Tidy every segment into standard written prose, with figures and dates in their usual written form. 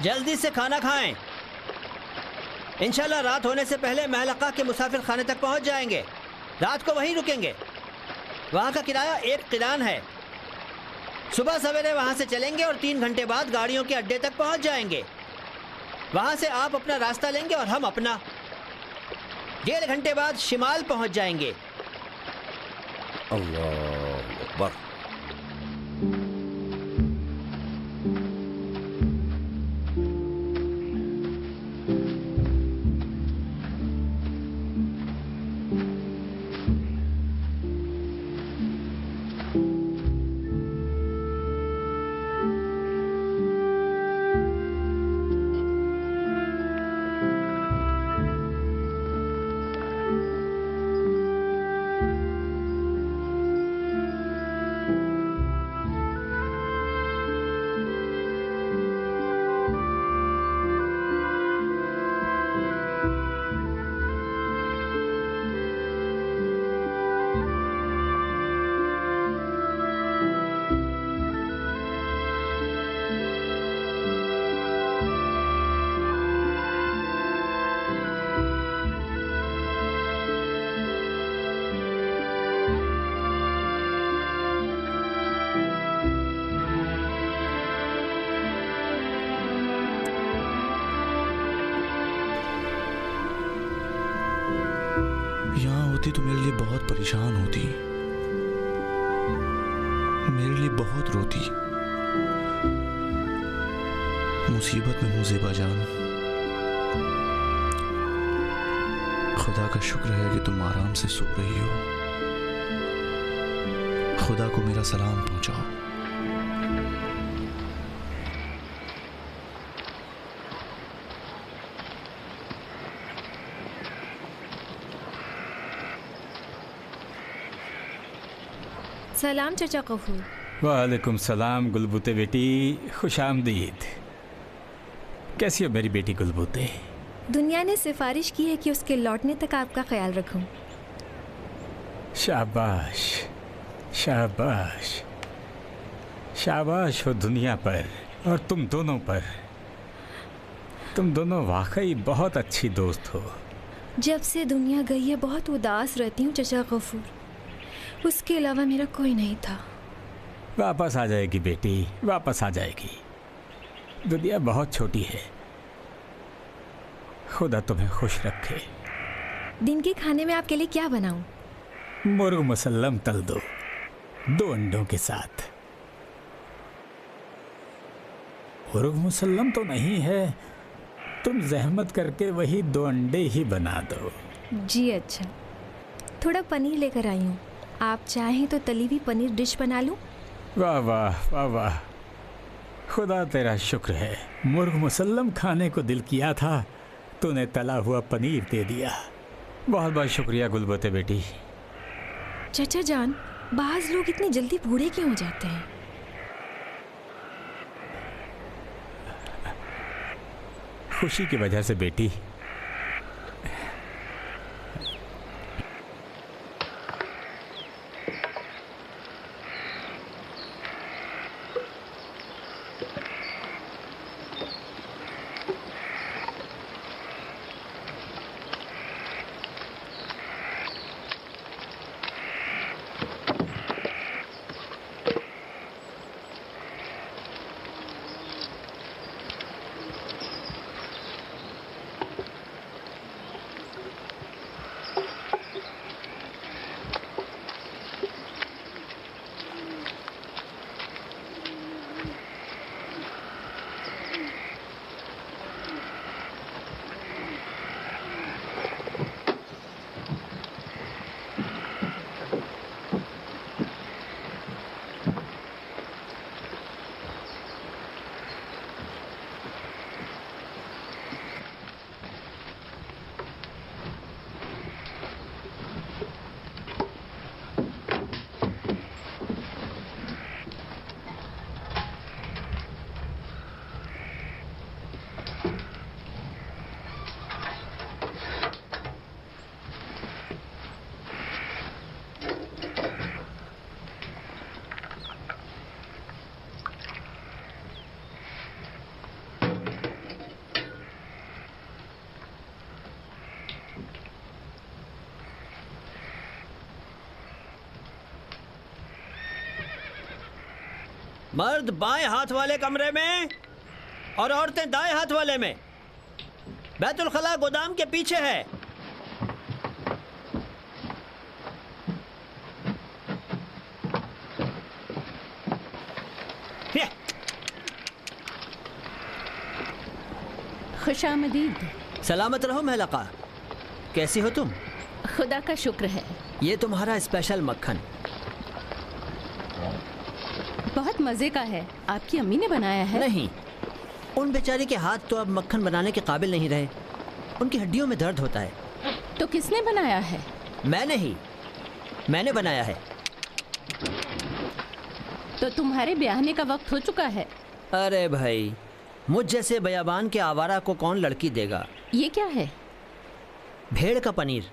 जल्दी से खाना खाएं। इंशाल्लाह रात होने से पहले महलका के मुसाफिर खाने तक पहुंच जाएंगे। रात को वहीं रुकेंगे। वहां का किराया 1 क़िरान है। सुबह सवेरे वहां से चलेंगे और 3 घंटे बाद गाड़ियों के अड्डे तक पहुंच जाएंगे। वहां से आप अपना रास्ता लेंगे और हम अपना। 1.5 घंटे बाद शिमाल पहुंच जाएंगे। अल्लाह अकबर। तो मेरे लिए बहुत परेशान होती, मेरे लिए बहुत रोती। मुसीबत में हूँ ज़ेबा जान। खुदा का शुक्र है कि तुम आराम से सो रही हो। खुदा को मेरा सलाम पहुंचाओ। सलाम चाचा गफूर। वालेकुम सलाम गुलबूते बेटी, खुश आमदीद। कैसी हो मेरी बेटी गुलबूते? दुनिया ने सिफारिश की है कि उसके लौटने तक आपका ख्याल रखूं। शाबाश शाबाश शाबाश हो दुनिया पर और तुम दोनों पर। तुम दोनों वाकई बहुत अच्छी दोस्त हो। जब से दुनिया गई है बहुत उदास रहती हूँ चाचा गफूर। उसके अलावा मेरा कोई नहीं था। वापस आ जाएगी बेटी, वापस आ जाएगी। दुनिया बहुत छोटी है। खुदा तुम्हें खुश रखे। दिन के खाने में आपके लिए क्या बनाऊं? मुर्ग मुसल्लम तल दो, 2 अंडों के साथ। मुर्ग मुसल्लम तो नहीं है, तुम जहमत करके वही 2 अंडे ही बना दो। जी अच्छा। थोड़ा पनीर लेकर आई हूँ, आप चाहें तो तली हुई पनीर डिश बना लूं? वाह वाह वाह वाह, खुदा तेरा शुक्र है। मुर्ग मुसल्लम खाने को दिल किया था, तूने तला हुआ पनीर दे दिया। बहुत बहुत शुक्रिया गुलबते बेटी। चाचा जान, बाज लोग इतनी जल्दी बूढ़े क्यों हो जाते हैं? खुशी की वजह से बेटी। मर्द बाएं हाथ वाले कमरे में और औरतें दाएं हाथ वाले में। बैतुल खला गोदाम के पीछे है। ये, खुशामदीद। सलामत रहो महलका। कैसी हो तुम? खुदा का शुक्र है। ये तुम्हारा स्पेशल मक्खन। बहुत मज़े का है। आपकी अम्मी ने बनाया है? नहीं, उन बेचारी के हाथ तो अब मक्खन बनाने के काबिल नहीं रहे। उनकी हड्डियों में दर्द होता है। तो किसने बनाया है? मैंने ही, मैंने बनाया है। तो तुम्हारे ब्याहने का वक्त हो चुका है। अरे भाई, मुझ जैसे बयाबान के आवारा को कौन लड़की देगा? ये क्या है? भेड़ का पनीर।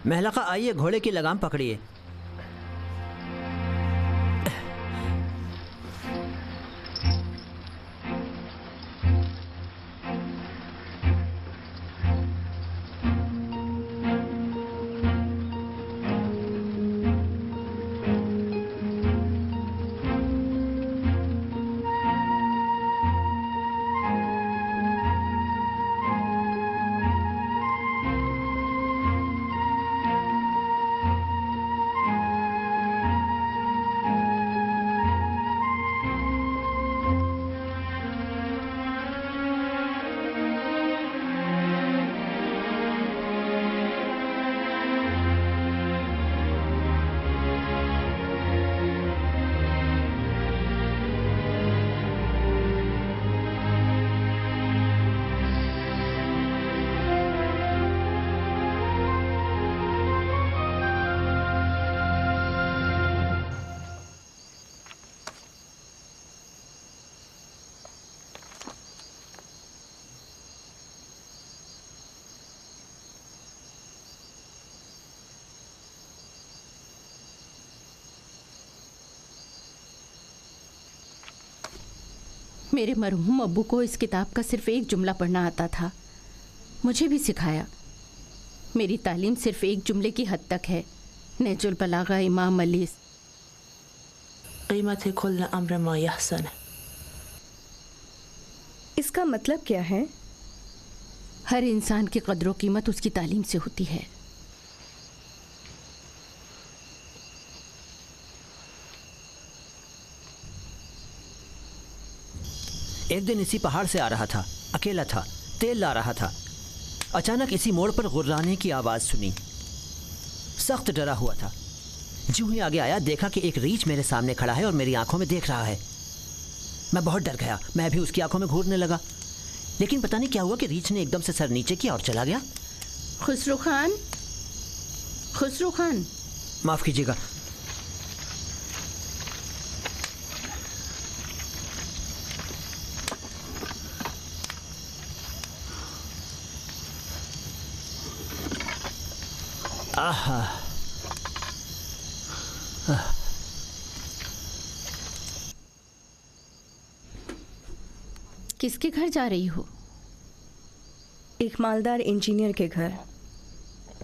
महलका आइए, घोड़े की लगाम पकड़िए। मेरे मरहूम अब्बू को इस किताब का सिर्फ एक जुमला पढ़ना आता था। मुझे भी सिखाया। मेरी तालीम सिर्फ एक जुमले की हद तक है। नहजुल बलागा इमाम अली। कीमत कुल अम्र मा यहसन। इसका मतलब क्या है? हर इंसान की कदर कीमत उसकी तालीम से होती है। एक दिन इसी पहाड़ से आ रहा था, अकेला था, तेल ला रहा था। अचानक इसी मोड़ पर गुर्राने की आवाज़ सुनी। सख्त डरा हुआ था। ज्यों ही आगे आया, देखा कि एक रीछ मेरे सामने खड़ा है और मेरी आंखों में देख रहा है। मैं बहुत डर गया। मैं भी उसकी आंखों में घूरने लगा, लेकिन पता नहीं क्या हुआ कि रीछ ने एकदम से सर नीचे किया और चला गया। खुसरो खान, खुसरो खान। माफ़ कीजिएगा। आहा, किसके घर जा रही हो? एक मालदार इंजीनियर के घर।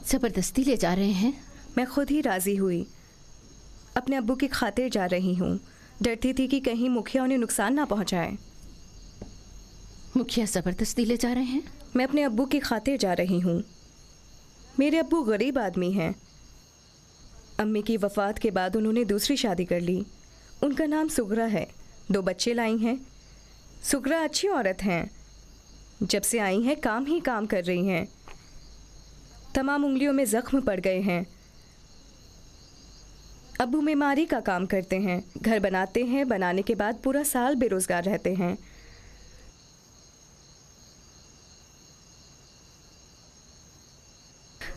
ज़बरदस्ती ले जा रहे हैं? मैं खुद ही राज़ी हुई। अपने अब्बू की खातिर जा रही हूँ। डरती थी कि कहीं मुखिया उन्हें नुकसान ना पहुँचाए। मुखिया ज़बरदस्ती ले जा रहे हैं? मैं अपने अब्बू की खातिर जा रही हूँ। मेरे अब्बू गरीब आदमी हैं। अम्मी की वफ़ात के बाद उन्होंने दूसरी शादी कर ली। उनका नाम सुगरा है। 2 बच्चे लाई हैं। सुगरा अच्छी औरत हैं। जब से आई हैं काम ही काम कर रही हैं। तमाम उंगलियों में ज़ख्म पड़ गए हैं। अब्बू मेमारी का काम करते हैं। घर बनाते हैं, बनाने के बाद पूरा साल बेरोज़गार रहते हैं।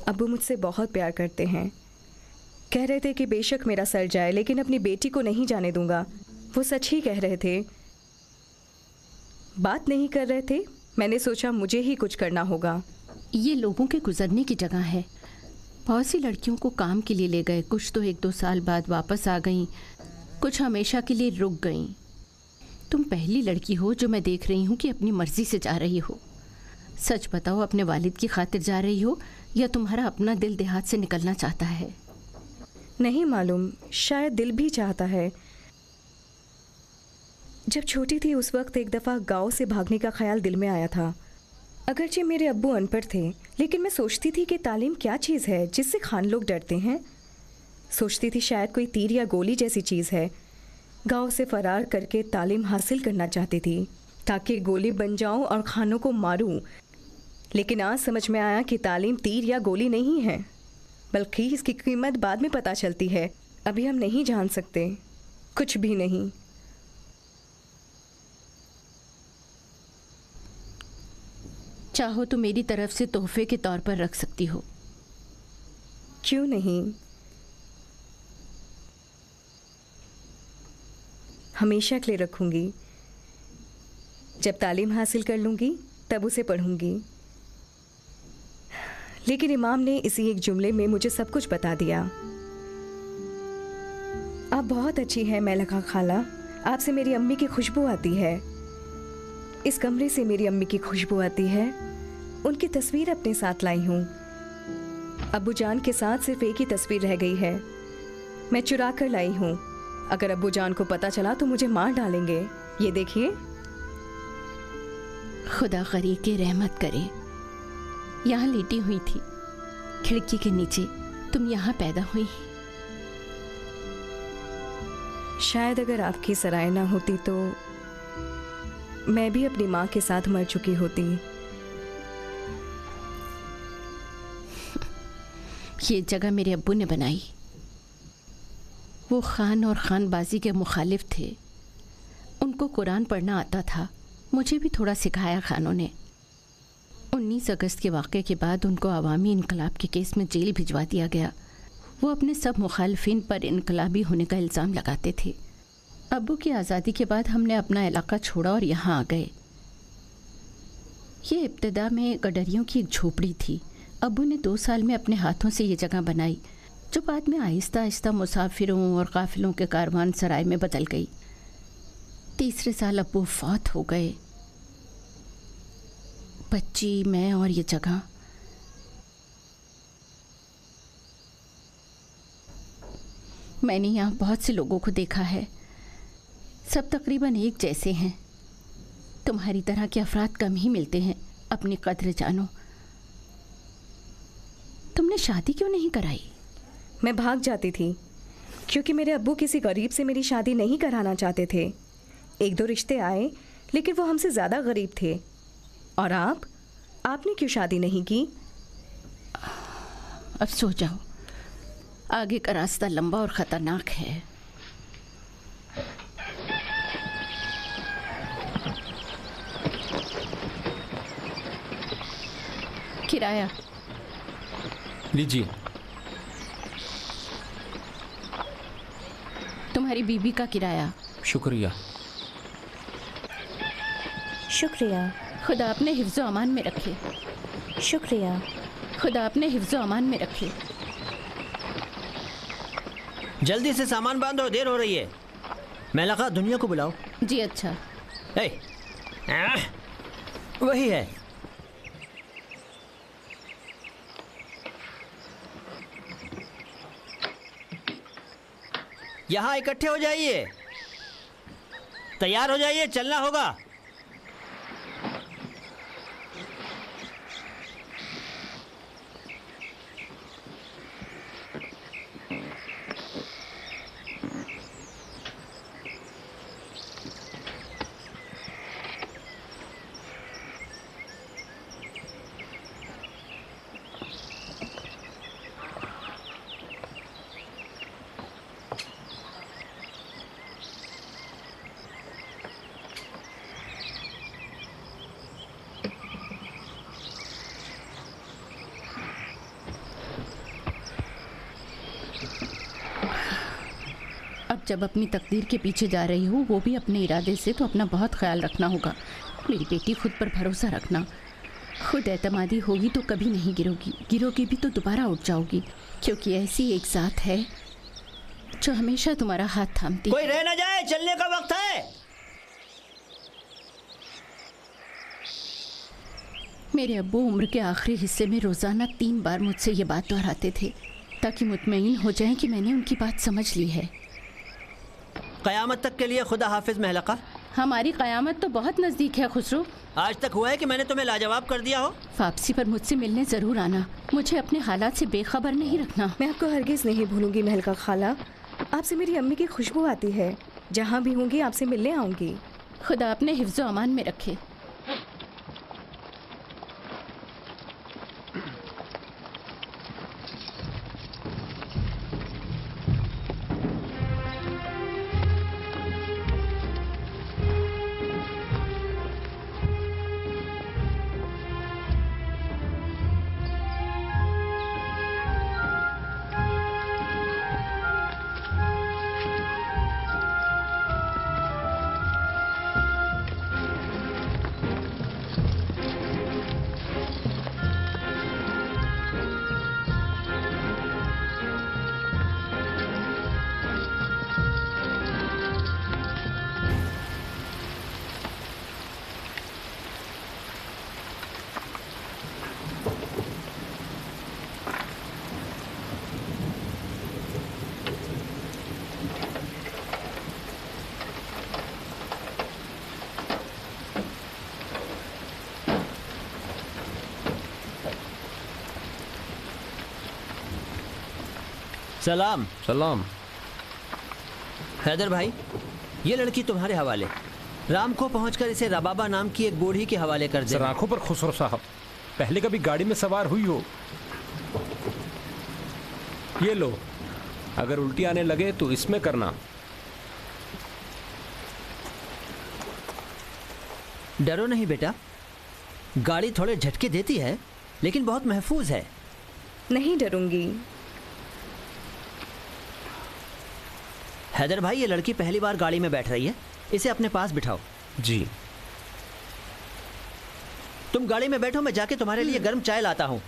अब्बू मुझसे बहुत प्यार करते हैं। कह रहे थे कि बेशक मेरा सर जाए, लेकिन अपनी बेटी को नहीं जाने दूंगा। वो सच ही कह रहे थे। बात नहीं कर रहे थे। मैंने सोचा मुझे ही कुछ करना होगा। ये लोगों के गुजरने की जगह है। बहुत सी लड़कियों को काम के लिए ले गए, कुछ तो 1-2 साल बाद वापस आ गईं, कुछ हमेशा के लिए रुक गईं। तुम पहली लड़की हो जो मैं देख रही हूँ कि अपनी मर्जी से जा रही हो। सच बताओ, अपने वालिद की खातिर जा रही हो या तुम्हारा अपना दिल देहात से निकलना चाहता है? नहीं मालूम, शायद दिल भी चाहता है। जब छोटी थी उस वक्त एक दफ़ा गांव से भागने का ख्याल दिल में आया था। अगरचे मेरे अब्बू अनपढ़ थे, लेकिन मैं सोचती थी कि तालीम क्या चीज़ है जिससे खान लोग डरते हैं। सोचती थी शायद कोई तीर या गोली जैसी चीज़ है। गांव से फरार करके तालीम हासिल करना चाहती थी ताकि गोली बन जाऊं और खानों को मारूं। लेकिन आज समझ में आया कि तालीम तीर या गोली नहीं है, बल्कि इसकी कीमत बाद में पता चलती है। अभी हम नहीं जान सकते, कुछ भी नहीं। चाहो तो मेरी तरफ से तोहफे के तौर पर रख सकती हो। क्यों नहीं? हमेशा के लिए रखूंगी। जब तालीम हासिल कर लूंगी तब उसे पढ़ूंगी। लेकिन इमाम ने इसी एक जुमले में मुझे सब कुछ बता दिया। आप बहुत अच्छी हैं मेलका खाला। आपसे मेरी अम्मी की खुशबू आती है। इस कमरे से मेरी अम्मी की खुशबू आती है। उनकी तस्वीर अपने साथ लाई हूँ। अब्बू जान के साथ सिर्फ एक ही तस्वीर रह गई है। मैं चुरा कर लाई हूँ। अगर अब्बू जान को पता चला तो मुझे मार डालेंगे। ये देखिए। खुदा गरीब की रहमत करे। यहाँ लेटी हुई थी खिड़की के नीचे, तुम यहाँ पैदा हुई। शायद अगर आपकी सराय ना होती तो मैं भी अपनी माँ के साथ मर चुकी होती। ये जगह मेरे अब्बू ने बनाई। वो खान और खानबाजी के मुखालिफ थे। उनको कुरान पढ़ना आता था। मुझे भी थोड़ा सिखाया खानों ने। 19 अगस्त के वाक़े के बाद उनको अवामी इनकलाब के केस में जेल भिजवा दिया गया। वो अपने सब मुखालिफिन पर इनकलाबी होने का इल्ज़ाम लगाते थे। अब्बू की आज़ादी के बाद हमने अपना इलाका छोड़ा और यहाँ आ गए। ये इब्तिदा में गडरियों की एक झोपड़ी थी। अब्बू ने 2 साल में अपने हाथों से ये जगह बनाई, जो बाद में आहिस्ता आहिस्ता मुसाफिरों और काफिलों के कारवान सराय में बदल गई। तीसरे साल अब्बू फौत हो गए। बच्ची, मैं और ये जगह। मैंने यहाँ बहुत से लोगों को देखा है, सब तकरीबन एक जैसे हैं। तुम्हारी तरह के अफराद कम ही मिलते हैं। अपनी कद्र जानो। तुमने शादी क्यों नहीं कराई? मैं भाग जाती थी क्योंकि मेरे अब्बू किसी गरीब से मेरी शादी नहीं कराना चाहते थे। एक दो रिश्ते आए लेकिन वो हमसे ज़्यादा गरीब थे। और आपने क्यों शादी नहीं की? अब सो जाओ, आगे का रास्ता लंबा और ख़तरनाक है। किराया लीजिए। तुम्हारी बीबी का किराया। शुक्रिया। शुक्रिया। खुदा अपने हिफ्ज़ो अमान में रखे। शुक्रिया। खुदा अपने हिफ्ज़ो अमान में रखे। जल्दी से सामान बांधो, देर हो रही है। महलका, दुनिया को बुलाओ। जी अच्छा। वही है। यहाँ इकट्ठे हो जाइए, तैयार हो जाइए, चलना होगा। अब जब अपनी तकदीर के पीछे जा रही हो, वो भी अपने इरादे से, तो अपना बहुत ख्याल रखना होगा। मेरी बेटी, खुद पर भरोसा रखना। खुद एतमादी होगी तो कभी नहीं गिरोगी, गिरोगी भी तो दोबारा उठ जाओगी, क्योंकि ऐसी एक ज़ात है जो हमेशा तुम्हारा हाथ थामती। कोई रह ना जाए, चलने का वक्त है। मेरे अब्बू उम्र के आखिरी हिस्से में रोज़ाना 3 बार मुझसे ये बात दोहराते थे, ताकि मुतमईन हो जाएं कि मैंने उनकी बात समझ ली है। क़यामत तक के लिए खुदा हाफिज़ महलका। हमारी क़यामत तो बहुत नज़दीक है खुसरो। आज तक हुआ है कि मैंने तुम्हें लाजवाब कर दिया हो? वापसी पर मुझसे मिलने ज़रूर आना। मुझे अपने हालात से बेखबर नहीं रखना। मैं आपको हरगिज़ नहीं भूलूंगी महलका खाला। आपसे मेरी अम्मी की खुशबू आती है। जहाँ भी होंगी आपसे मिलने आऊँगी। खुदा अपने हिफ्ज़ो अमान में रखे। सलाम। सलाम। हैदर भाई, ये लड़की तुम्हारे हवाले। राम को पहुंचकर इसे रबाबा नाम की एक बूढ़ी के हवाले कर दे। आंखों पर खुसरो साहब, पहले कभी गाड़ी में सवार हुई हो? ये लो, अगर उल्टी आने लगे तो इसमें करना। डरो नहीं बेटा, गाड़ी थोड़े झटके देती है लेकिन बहुत महफूज है। नहीं डरूंगी। हैदर भाई, ये लड़की पहली बार गाड़ी में बैठ रही है, इसे अपने पास बिठाओ। जी। तुम गाड़ी में बैठो, मैं जाके तुम्हारे लिए गर्म चाय लाता हूँ।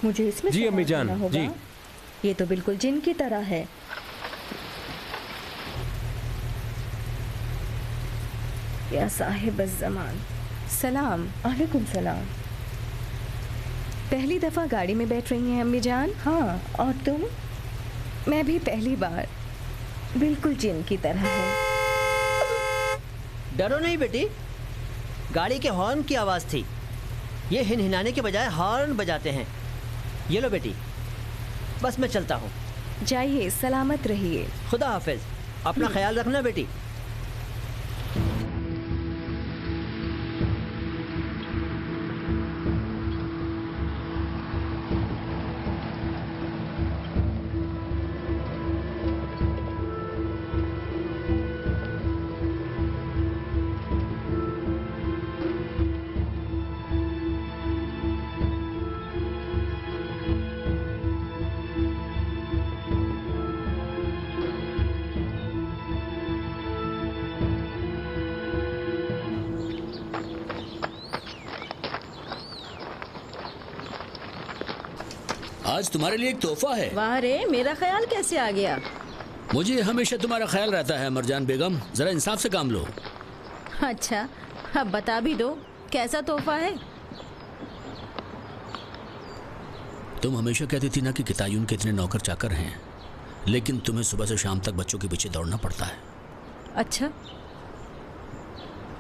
मुझे इसमें जी अम्मी जान, होगा। जी। ये तो बिल्कुल जिन की तरह है। या साहिब ज़मान। सलाम। वालेकुम सलाम। पहली दफ़ा गाड़ी में बैठ रही हैं अम्मी जान? हाँ। और तुम? मैं भी पहली बार। बिल्कुल जिन की तरह है। डरो नहीं बेटी, गाड़ी के हॉर्न की आवाज़ थी। ये हिनहिनाने के बजाय हॉर्न बजाते हैं। ये लो बेटी, बस मैं चलता हूँ। जाइए, सलामत रहिए। खुदा हाफिज, अपना ख्याल रखना बेटी। आज तुम्हारे लिए एक तोहफा है। वाह रे, मेरा ख्याल कैसे आ गया? मुझे हमेशा तुम्हारा ख्याल रहता है मरजान बेगम, जरा इंसाफ से काम लो। अच्छा, अब बता भी दो, कैसा तोहफा है? तुम हमेशा कहती थी ना कि कितायुन के इतने नौकर चाकर हैं, लेकिन तुम्हें सुबह से शाम तक बच्चों के पीछे दौड़ना पड़ता है। अच्छा।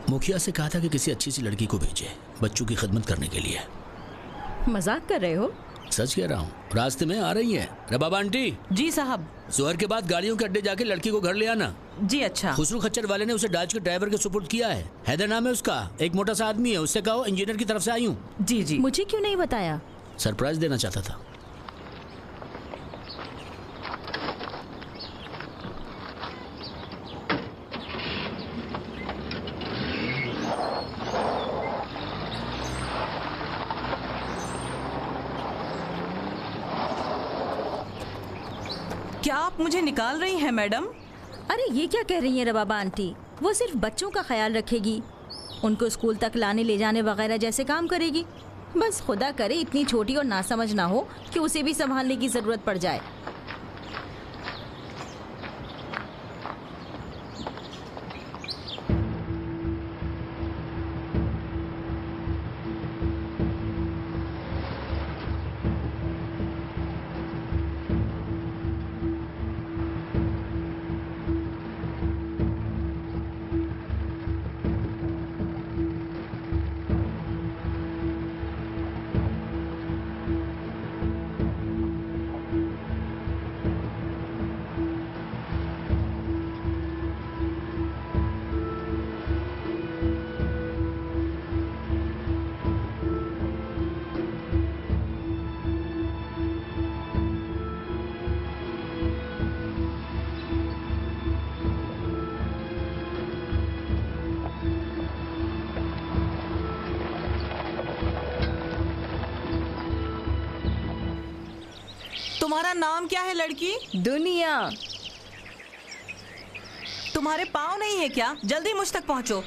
मुखिया से कहा था कि किसी अच्छी सी लड़की को भेजे बच्चों की खिदमत करने के लिए। मजाक कर रहे हो? सच कह रहा हूँ, रास्ते में आ रही है। रबाबा आंटी। जी साहब। जोहर के बाद गाड़ियों के अड्डे जाके लड़की को घर ले आना। जी अच्छा। खुसरू खच्चर वाले ने उसे डाच के ड्राइवर के सुपुर्द किया है। हैदर नाम है उसका, एक मोटा सा आदमी है। उससे कहो इंजीनियर की तरफ से आई हूँ। जी जी। मुझे क्यों नहीं बताया? सरप्राइज देना चाहता था। क्या आप मुझे निकाल रही हैं मैडम? अरे ये क्या कह रही हैं रबाबा आंटी? वो सिर्फ बच्चों का ख्याल रखेगी, उनको स्कूल तक लाने ले जाने वगैरह जैसे काम करेगी। बस खुदा करे इतनी छोटी और नासमझ ना हो कि उसे भी संभालने की ज़रूरत पड़ जाए। तुम्हारा नाम क्या है लड़की? दुनिया। तुम्हारे पाँव नहीं है क्या? जल्दी मुझ तक पहुंचो।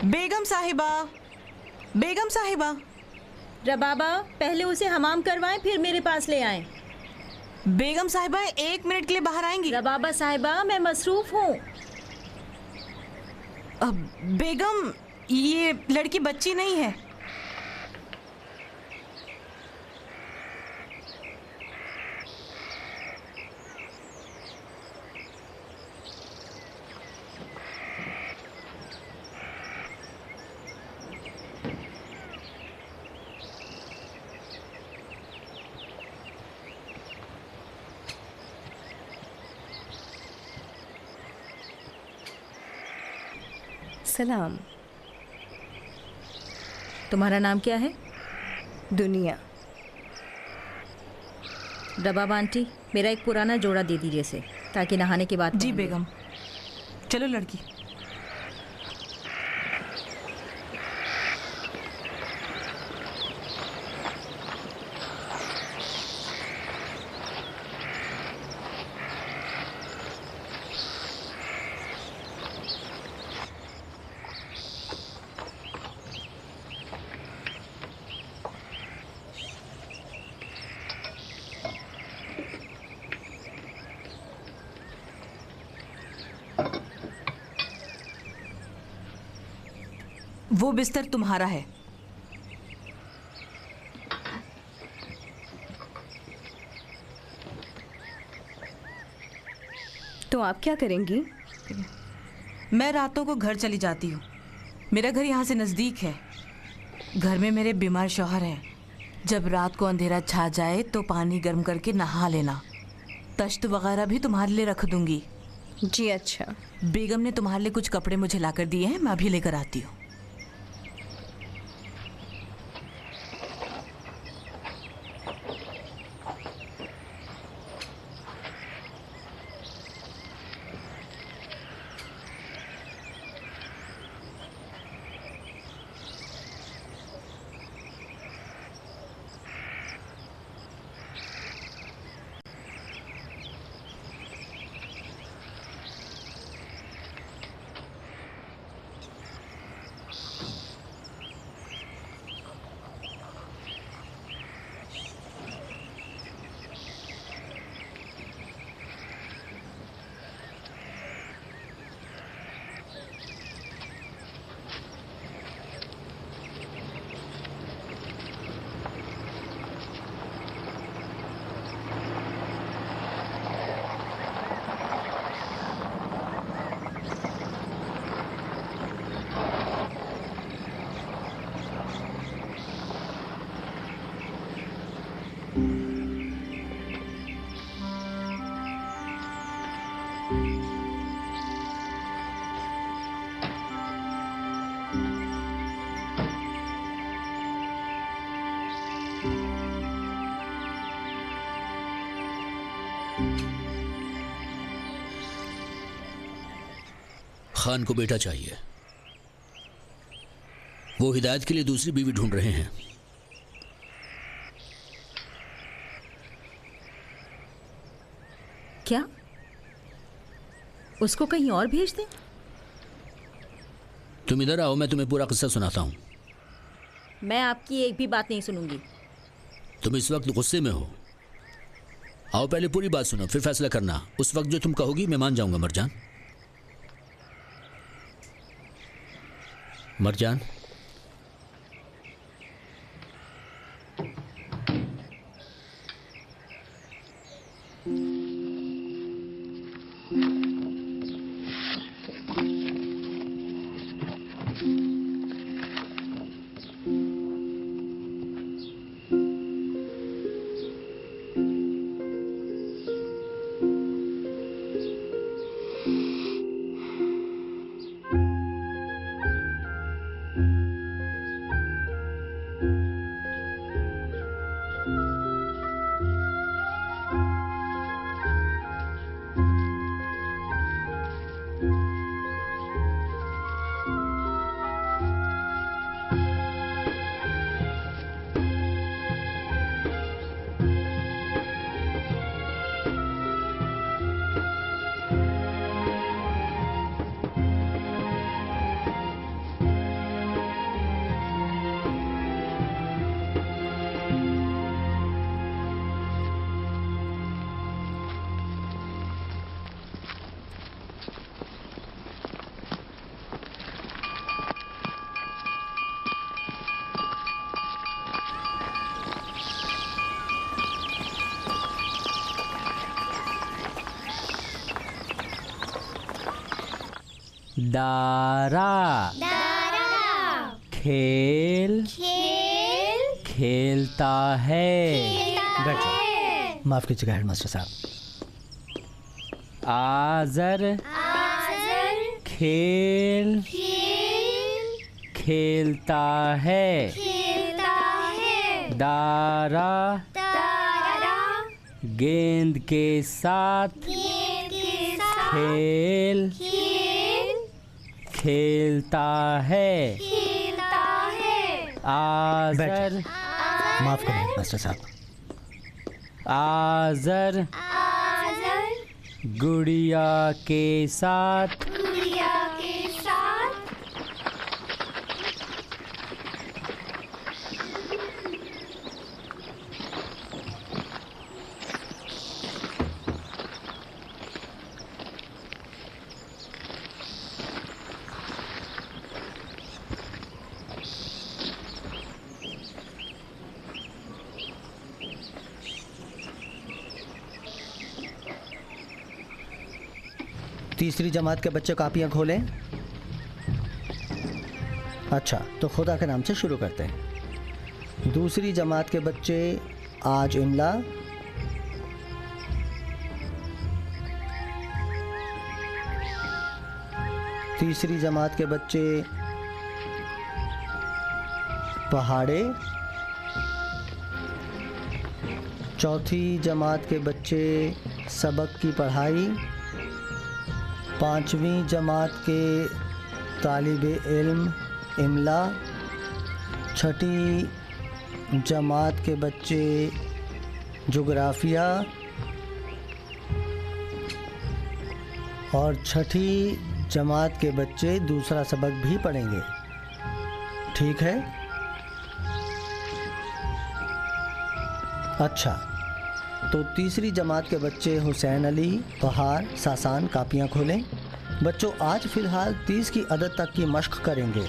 बेगम साहिबा, बेगम साहिबा। रबाबा, पहले उसे हमाम करवाएं फिर मेरे पास ले आएं। बेगम साहिबा 1 मिनट के लिए बाहर आएंगी? रबाबा साहिबा, मैं मसरूफ हूँ। बेगम, ये लड़की बच्ची नहीं है। सलाम। तुम्हारा नाम क्या है? दुनिया। रबाबा आंटी, मेरा एक पुराना जोड़ा दे दीजिए इसे। ताकि नहाने के बाद। जी बेगम। चलो लड़की। वो बिस्तर तुम्हारा है। तो आप क्या करेंगी? मैं रातों को घर चली जाती हूँ। मेरा घर यहाँ से नज़दीक है। घर में मेरे बीमार शौहर हैं। जब रात को अंधेरा छा जाए तो पानी गर्म करके नहा लेना। तश्त वगैरह भी तुम्हारे लिए रख दूंगी। जी अच्छा। बेगम ने तुम्हारे लिए कुछ कपड़े मुझे लाकर दिए हैं, मैं अभी लेकर आती हूँ। खान को बेटा चाहिए। वो हिदायत के लिए दूसरी बीवी ढूंढ रहे हैं। क्या उसको कहीं और भेज दें? तुम इधर आओ, मैं तुम्हें पूरा किस्सा सुनाता हूं। मैं आपकी एक भी बात नहीं सुनूंगी। तुम इस वक्त गुस्से में हो। आओ पहले पूरी बात सुनो, फिर फैसला करना। उस वक्त जो तुम कहोगी मैं मान जाऊंगा। मरजान, मरजान, दारा, खेल खेलता है। माफ कीजिएगा हेडमास्टर साहब। आजर खेल खेलता है। दारा गेंद के साथ खेल खेलता है आज़र माफ करें मास्टर साहब। आज़र गुड़िया के साथ तीसरी जमात के बच्चे कापियां खोलें। अच्छा, तो खुदा के नाम से शुरू करते हैं। दूसरी जमात के बच्चे आज इमला, तीसरी जमात के बच्चे पहाड़े, चौथी जमात के बच्चे सबक की पढ़ाई, पांचवीं जमात के तालिबे इल्म इमला, छठी जमात के बच्चे जोग्राफिया और छठी जमात के बच्चे दूसरा सबक भी पढ़ेंगे। ठीक है? अच्छा, तो तीसरी जमात के बच्चे हुसैन अली, बहार, सासान कापियाँ खोलें। बच्चों, आज फ़िलहाल 30 की अदद तक की मश्क करेंगे।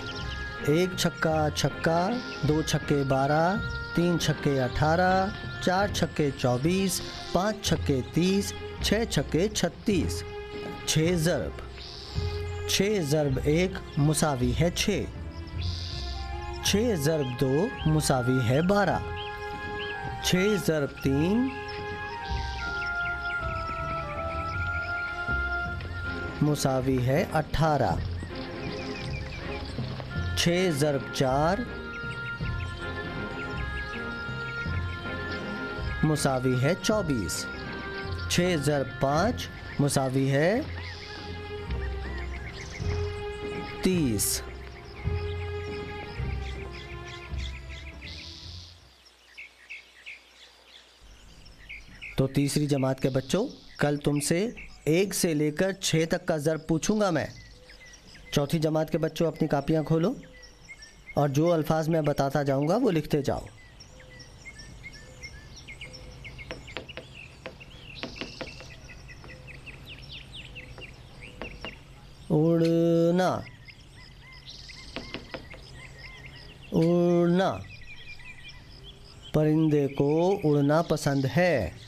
1 छक्का छक्का, 2 छक्के 12, 3 छक्के 18, 4 छक्के 24, 5 छक्के 30, 6 छक्के 36। 6 ज़रब 6 ज़रब 1 मुसावी है 6, 6 ज़रब 2 मुसावी है 12, 6 ज़रब 3 मुसावी है 18, 6 ज़रब 4 मुसावी है 24, 6 ज़रब 5 मुसावी है 30। तो तीसरी जमात के बच्चों, कल तुमसे 1 से लेकर 6 तक का ज़रब पूछूंगा मैं। चौथी जमात के बच्चों, अपनी कापियाँ खोलो और जो अल्फाज मैं बताता जाऊंगा वो लिखते जाओ। उड़ना, उड़ना, परिंदे को उड़ना पसंद है,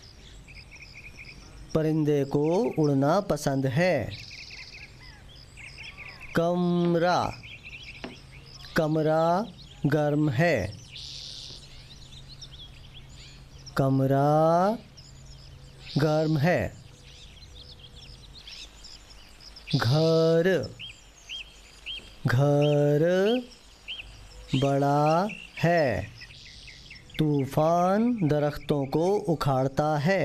परिंदे को उड़ना पसंद है। कमरा, कमरा गर्म है, कमरा गर्म है। घर, घर बड़ा है, तूफान दरख्तों को उखाड़ता है,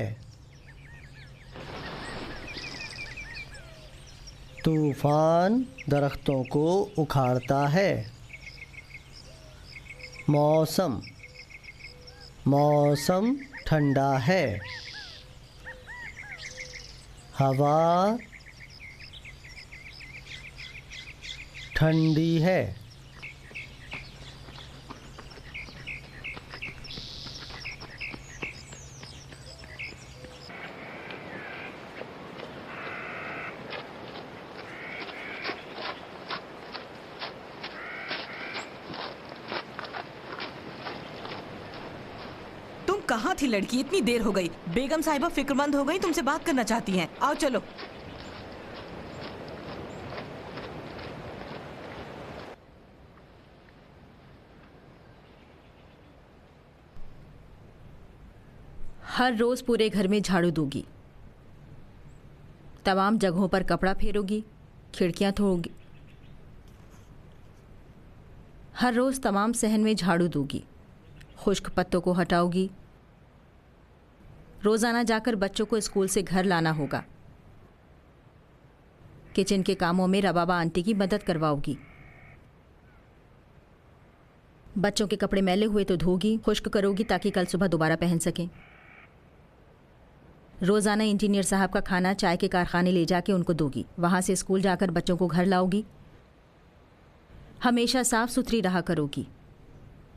तूफान दरख्तों को उखाड़ता है। मौसम, मौसम ठंडा है, हवा ठंडी है। तुम कहाँ थी लड़की? इतनी देर हो गई। बेगम साहिबा फिक्रमंद हो गई, तुमसे बात करना चाहती हैं। आओ चलो। हर रोज पूरे घर में झाड़ू दूंगी, तमाम जगहों पर कपड़ा फेरोगी, खिड़कियां धोगी। हर रोज तमाम सहन में झाड़ू दूंगी, खुश्क पत्तों को हटाओगी। रोजाना जाकर बच्चों को स्कूल से घर लाना होगा। किचन के कामों में रबाबा आंटी की मदद करवाओगी। बच्चों के कपड़े मैले हुए तो धोगी, खुश्क करोगी ताकि कल सुबह दोबारा पहन सकें। रोज़ाना इंजीनियर साहब का खाना चाय के कारखाने ले जाके उनको दोगी। वहाँ से स्कूल जाकर बच्चों को घर लाओगी। हमेशा साफ सुथरी रहा करोगी।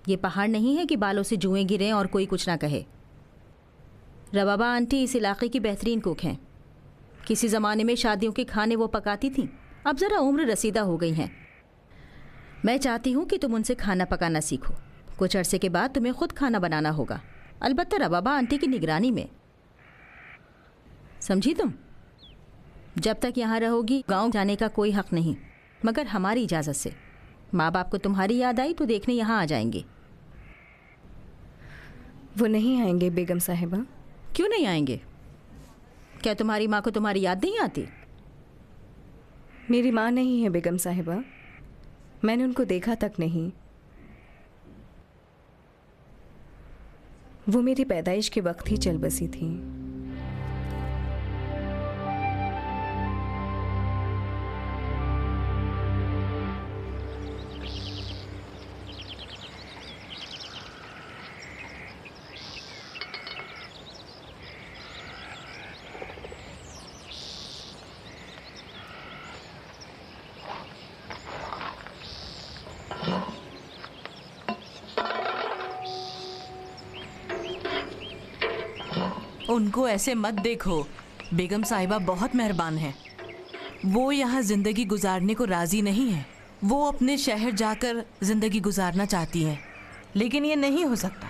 ये पहाड़ नहीं है कि बालों से जुएं गिरें और कोई कुछ ना कहे। रबाबा आंटी इस इलाके की बेहतरीन कुक हैं। किसी ज़माने में शादियों के खाने वो पकाती थीं, अब ज़रा उम्र रसीदा हो गई हैं। मैं चाहती हूँ कि तुम उनसे खाना पकाना सीखो। कुछ अरसे के बाद तुम्हें खुद खाना बनाना होगा, अलबत्ता रबाबा आंटी की निगरानी में। समझी तुम? जब तक यहाँ रहोगी गांव जाने का कोई हक नहीं, मगर हमारी इजाज़त से। माँ बाप को तुम्हारी याद आई तो देखने यहाँ आ जाएंगे। वो नहीं आएंगे बेगम साहिबा। क्यों नहीं आएंगे? क्या तुम्हारी माँ को तुम्हारी याद नहीं आती? मेरी माँ नहीं है बेगम साहिबा, मैंने उनको देखा तक नहीं। वो मेरी पैदाइश के वक्त ही चल बसी थी। उनको ऐसे मत देखो, बेगम साहिबा बहुत मेहरबान है। वो यहाँ ज़िंदगी गुजारने को राज़ी नहीं है। वो अपने शहर जाकर ज़िंदगी गुजारना चाहती हैं, लेकिन ये नहीं हो सकता।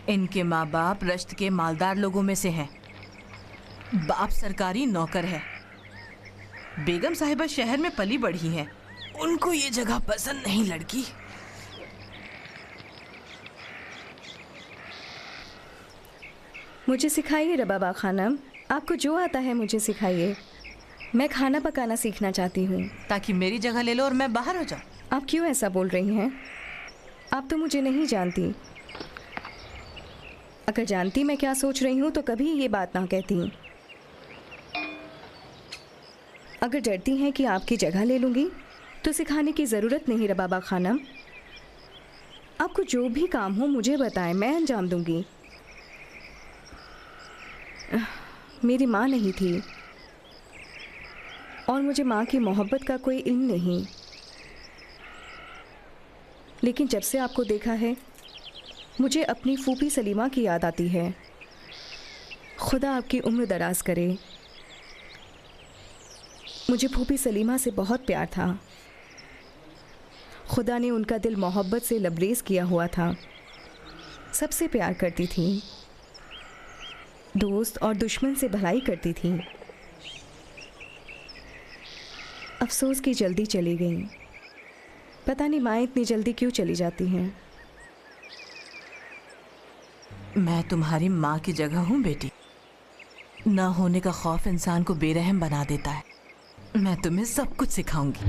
इनके माँ बाप रश्त के मालदार लोगों में से हैं। बाप सरकारी नौकर है। बेगम साहिबा शहर में पली बढ़ी हैं। उनको ये जगह पसंद नहीं लड़की। मुझे सिखाइए रबाबा खानम, आपको जो आता है मुझे सिखाइए। मैं खाना पकाना सीखना चाहती हूँ। ताकि मेरी जगह ले लो और मैं बाहर हो जाऊँ। आप क्यों ऐसा बोल रही हैं? आप तो मुझे नहीं जानती। अगर जानती मैं क्या सोच रही हूँ तो कभी ये बात ना कहती। अगर डरती हैं कि आपकी जगह ले लूँगी तो सिखाने की ज़रूरत नहीं रबाबा खानम। आपको जो भी काम हो मुझे बताएं, मैं अंजाम दूँगी। मेरी माँ नहीं थी और मुझे माँ की मोहब्बत का कोई इल्म नहीं, लेकिन जब से आपको देखा है मुझे अपनी फूफी सलीमा की याद आती है। खुदा आपकी उम्र दराज करे। मुझे फूफी सलीमा से बहुत प्यार था। खुदा ने उनका दिल मोहब्बत से लबरेज किया हुआ था। सबसे प्यार करती थी, दोस्त और दुश्मन से भलाई करती थी। अफसोस कि जल्दी चली गई। पता नहीं माँ इतनी जल्दी क्यों चली जाती हैं। मैं तुम्हारी माँ की जगह हूँ बेटी। ना होने का खौफ इंसान को बेरहम बना देता है। मैं तुम्हें सब कुछ सिखाऊंगी।